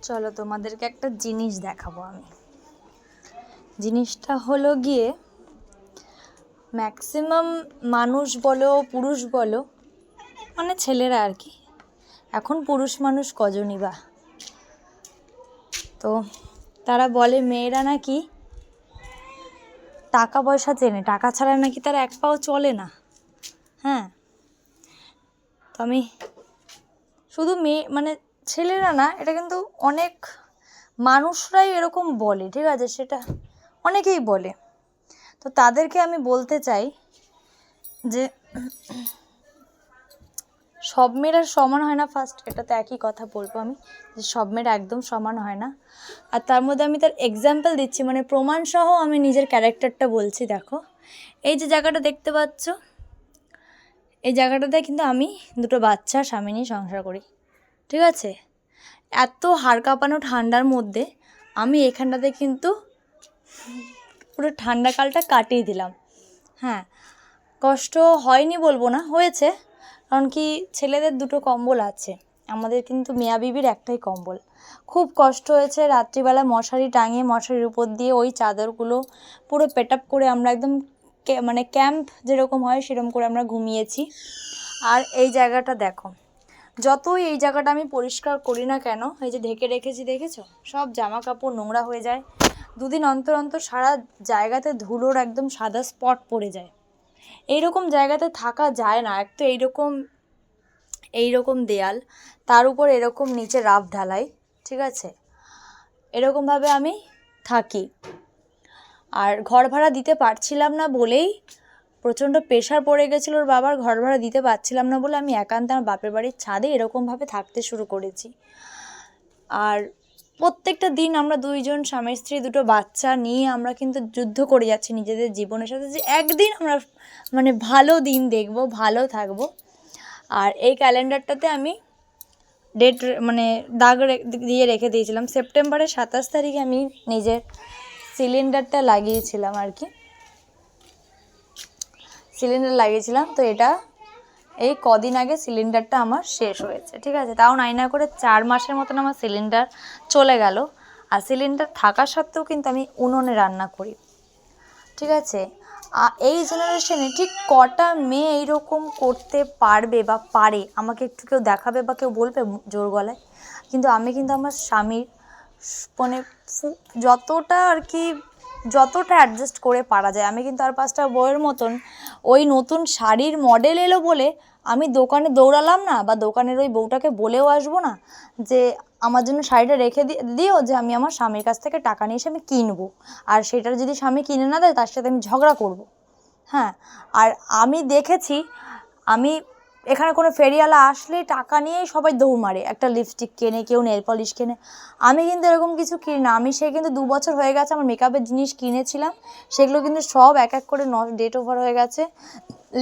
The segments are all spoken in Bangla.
চলো তোমাদেরকে একটা জিনিস দেখাবো আমি। জিনিসটা হলো গিয়ে ম্যাক্সিমাম মানুষ বলো পুরুষ বলো, মানে ছেলেরা আর কি, এখন পুরুষ মানুষ কজনই বা, তো তারা বলে মেয়েরা নাকি টাকা পয়সা চেনে, টাকা ছাড়া নাকি তারা এক পাও চলে না। হ্যাঁ, তো আমি শুধু মেয়ে মানে ছেলেরা না, এটা কিন্তু অনেক মানুষরাই এরকম বলে, ঠিক আছে, সেটা অনেকেই বলে। তো তাদেরকে আমি বলতে চাই যে সব মেয়েরা সমান হয় না। ফার্স্ট এটা তো একই কথা বলবো আমি, যে সব মেয়েরা একদম সমান হয় না। আর তার মধ্যে আমি তার এক্সাম্পল দিচ্ছি, মানে প্রমাণসহ আমি নিজের ক্যারেক্টারটা বলছি। দেখো, এই যে জায়গাটা দেখতে পাচ্ছ, এই জায়গাটাতে কিন্তু আমি দুটো বাচ্চা স্বামী নিয়ে সংসার করি, ঠিক আছে। এত হাড় কাঁপানো ঠান্ডার মধ্যে আমি এখানটাতে কিন্তু পুরো ঠান্ডাকালটা কাটিয়ে দিলাম। হ্যাঁ, কষ্ট হয়নি বলবো না, হয়েছে, কারণ কি ছেলেদের দুটো কম্বল আছে, আমাদের কিন্তু মিয়া বিবির একটাই কম্বল। খুব কষ্ট হয়েছে, রাত্রিবেলা মশারি টাঙিয়ে মশারির উপর দিয়ে ওই চাদরগুলো পুরো পেটআপ করে আমরা একদম মানে ক্যাম্প যেরকম হয় সেরকম করে আমরা ঘুমিয়েছি। আর এই জায়গাটা দেখো, যতই এই জায়গাটা আমি পরিষ্কার করি না কেন, এই যে ঢেকে রেখেছি দেখেছো, সব জামা কাপড় নোংরা হয়ে যায়। দুদিন অন্তর অন্তর সারা জায়গাতে ধুলোর একদম সাদা স্পট পড়ে যায়। এইরকম জায়গাতে থাকা যায় না। এক তো এইরকম দেয়াল, তার উপর এরকম নিচে রাফ ঢালাই, ঠিক আছে, এরকমভাবে আমি থাকি। আর ঘর ভাড়া দিতে পারছিলাম না বলেই প্রচণ্ড প্রেশার পড়ে গেছিলো ওর বাবার, ঘর ভাড়া দিতে পারছিলাম না বলে আমি একান্ত আমার বাপের বাড়ির ছাদে এরকমভাবে থাকতে শুরু করেছি। আর প্রত্যেকটা দিন আমরা দুইজন স্বামী স্ত্রী দুটো বাচ্চা নিয়ে আমরা কিন্তু যুদ্ধ করে যাচ্ছি নিজেদের জীবনের সাথে, যে একদিন আমরা মানে ভালো দিন দেখব, ভালো থাকবো। আর এই ক্যালেন্ডারটাতে আমি ডেট মানে দাগ দিয়ে রেখে দিয়েছিলাম। সেপ্টেম্বরের 27 তারিখে আমি নিজের সিলিন্ডারটা লাগিয়েছিলাম আর কি, সিলিন্ডার লাগিয়েছিলাম। তো এটা এই কদিন আগে সিলিন্ডারটা আমার শেষ হয়েছে, ঠিক আছে। তাও নাই না করে 4 মাসের মতন আমার সিলিন্ডার চলে গেল। আর সিলিন্ডার থাকা সত্ত্বেও কিন্তু আমি উনুনে রান্না করি, ঠিক আছে। এই জেনারেশনে ঠিক কটা মেয়ে এইরকম করতে পারবে বা পারে, আমাকে একটু কেউ দেখাবে বা কেউ বলবে জোর গলায়। কিন্তু আমি কিন্তু আমার স্বামীর মানে যতটা আর কি, যতটা অ্যাডজাস্ট করে পারা যায়, আমি কিন্তু আর 5টা বইয়ের মতন ওই নতুন শাড়ির মডেল এলো বলে আমি দোকানে দৌড়ালাম না, বা দোকানের ওই বউটাকে বলেও আসবো না যে আমার জন্য শাড়িটা রেখে দিও, যে আমি আমার স্বামীর কাছ থেকে টাকা নিয়ে এসে আমি কিনবো, আর সেটার যদি স্বামী কিনে না দেয় তার সাথে আমি ঝগড়া করব। হ্যাঁ, আর আমি দেখেছি, আমি এখানে কোনো ফেরিওয়ালা আসলেই টাকা নিয়েই সবাই দৌড় মারে, একটা লিপস্টিক কেনে, কেউ নেল পলিশ কেনে। আমি কিন্তু এরকম কিছু কিনি না। আমি কিন্তু 2 বছর হয়ে গেছে আমার মেকআপের জিনিস কিনেছিলাম, সেগুলো কিন্তু সব এক এক করে ডেট ওভার হয়ে গেছে,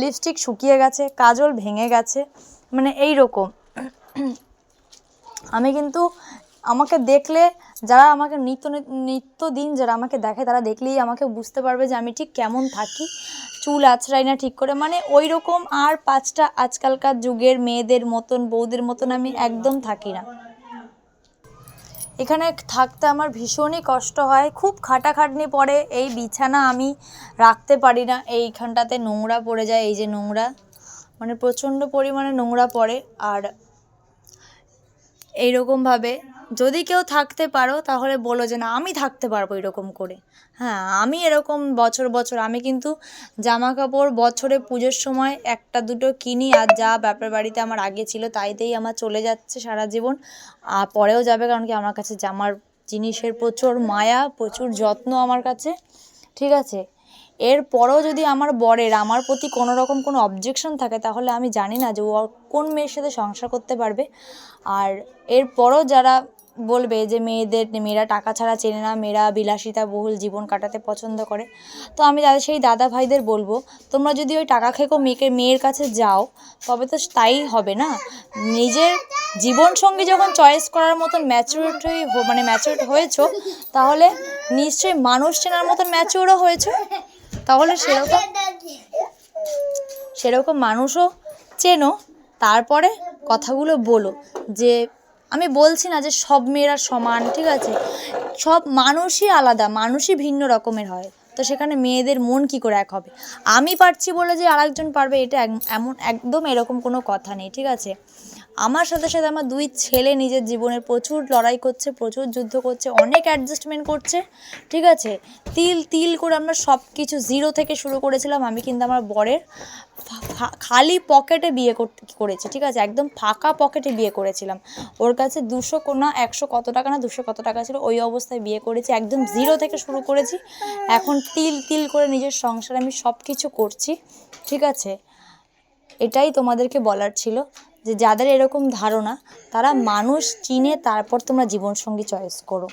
লিপস্টিক শুকিয়ে গেছে, কাজল ভেঙে গেছে, মানে এই রকম। আমি কিন্তু আমাকে দেখলে, যারা আমাকে নিত্যদিন যারা আমাকে দেখে তারা দেখলেই আমাকে বুঝতে পারবে যে আমি ঠিক কেমন থাকি। চুল আঁচড়াই না ঠিক করে, মানে ওই রকম আর 5টা আজকালকার যুগের মেয়েদের মতন, বউদের মতন আমি একদম থাকি না। এখানে থাকতে আমার ভীষণই কষ্ট হয়, খুব খাটাখাটনি পড়ে। এই বিছানা আমি রাখতে পারি না, এইখানটাতে নোংরা পড়ে যায়, এই যে নোংরা, মানে প্রচণ্ড পরিমাণে নোংরা পড়ে। আর এইরকমভাবে যদি কেউ থাকতে পারো তাহলে বলো যে না আমি থাকতে পারবো এরকম করে। হ্যাঁ, আমি এরকম বছর বছর আমি কিন্তু জামা কাপড় বছরে পুজোর সময় 1টা 2টো কিনি, আর যা বাপের বাড়িতে আমার আগে ছিল তাইতেই আমার চলে যাচ্ছে সারা জীবন, আর পরেও যাবে, কারণ কি আমার কাছে জামার জিনিসের প্রচুর মায়া, প্রচুর যত্ন আমার কাছে, ঠিক আছে। এরপরও যদি আমার বরের আমার প্রতি কোনো রকম কোনো অবজেকশন থাকে, তাহলে আমি জানি না যে ও কোন মেয়ের সাথে সংসার করতে পারবে। আর এরপরও যারা বলবে যে মেয়েরা টাকা ছাড়া চেনে না, মেয়েরা বিলাসিতা বহুল জীবন কাটাতে পছন্দ করে, তো আমি সেই দাদা ভাইদের বলবো, তোমরা যদি ওই টাকা খেকো মেয়ের কাছে যাও তবে তো তাই হবে না। নিজের জীবনসঙ্গী যখন চয়েস করার মতন ম্যাচিউরড হয়েছো, তাহলে নিশ্চয়ই মানুষ চেনার মতন ম্যাচিউরও হয়েছো, তাহলে সেরকম মানুষও চেনো, তারপরে কথাগুলো বলো যে আমি বলছি না যে সব মেয়েরা সমান, ঠিক আছে, সব মানুষই আলাদা, মানুষই ভিন্ন রকমের হয়, তো সেখানে মেয়েদের মন কি করে এক হবে? আমি পারছি বলে যে আরেকজন পারবে এটা এমন একদম এরকম কোনো কথা নেই, ঠিক আছে। আমার সাথে সাথে আমার 2 ছেলে নিজের জীবনের প্রচুর লড়াই করছে, প্রচুর যুদ্ধ করছে, অনেক অ্যাডজাস্টমেন্ট করছে, ঠিক আছে। তিল তিল করে আমরা সব কিছু জিরো থেকে শুরু করেছিলাম। আমি কিন্তু আমার বরের খালি পকেটে বিয়ে করেছি, ঠিক আছে, একদম ফাঁকা পকেটে বিয়ে করেছিলাম। ওর কাছে 200 না 100 কত টাকা না 200 কত টাকা ছিল, ওই অবস্থায় বিয়ে করেছি, একদম জিরো থেকে শুরু করেছি। এখন তিল তিল করে নিজের সংসারে আমি সব কিছু করছি, ঠিক আছে। এটাই তোমাদেরকে বলার ছিল যে যাদের এরকম ধারণা তারা মানুষ চিনে তারপর তোমরা জীবনসঙ্গী চয়েস করো।